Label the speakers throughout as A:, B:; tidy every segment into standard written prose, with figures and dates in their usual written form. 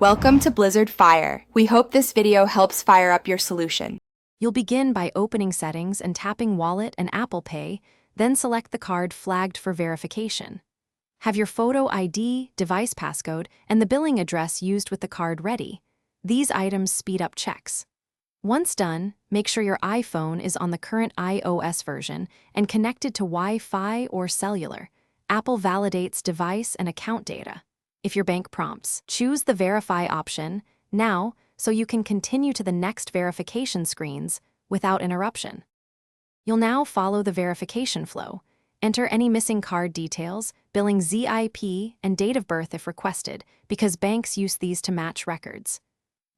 A: Welcome to Blizzard Fire. We hope this video helps fire up your solution.
B: You'll begin by opening Settings and tapping Wallet and Apple Pay, then select the card flagged for verification. Have your photo ID, device passcode, and the billing address used with the card ready. These items speed up checks. Once done, make sure your iPhone is on the current iOS version and connected to Wi-Fi or cellular. Apple validates device and account data. If your bank prompts, choose the Verify option now so you can continue to the next verification screens without interruption. You'll now follow the verification flow. Enter any missing card details, billing ZIP, and date of birth if requested, because banks use these to match records.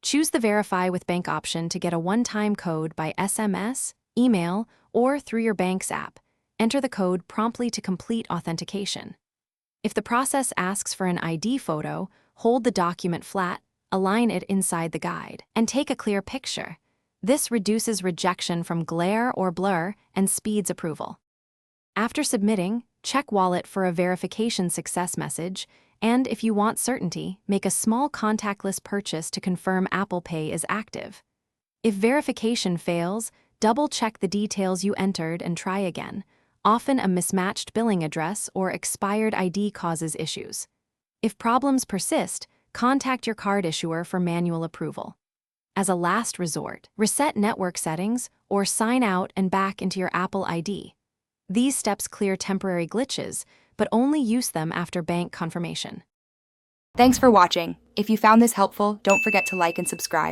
B: Choose the Verify with Bank option to get a one-time code by SMS, email, or through your bank's app. Enter the code promptly to complete authentication. If the process asks for an ID photo, hold the document flat, align it inside the guide, and take a clear picture. This reduces rejection from glare or blur and speeds approval. After submitting, check Wallet for a verification success message, and if you want certainty, make a small contactless purchase to confirm Apple Pay is active. If verification fails, double-check the details you entered and try again. Often a mismatched billing address or expired ID causes issues. If problems persist, contact your card issuer for manual approval. As a last resort, reset network settings or sign out and back into your Apple ID. These steps clear temporary glitches, but only use them after bank confirmation.
A: Thanks for watching. If you found this helpful, don't forget to like and subscribe.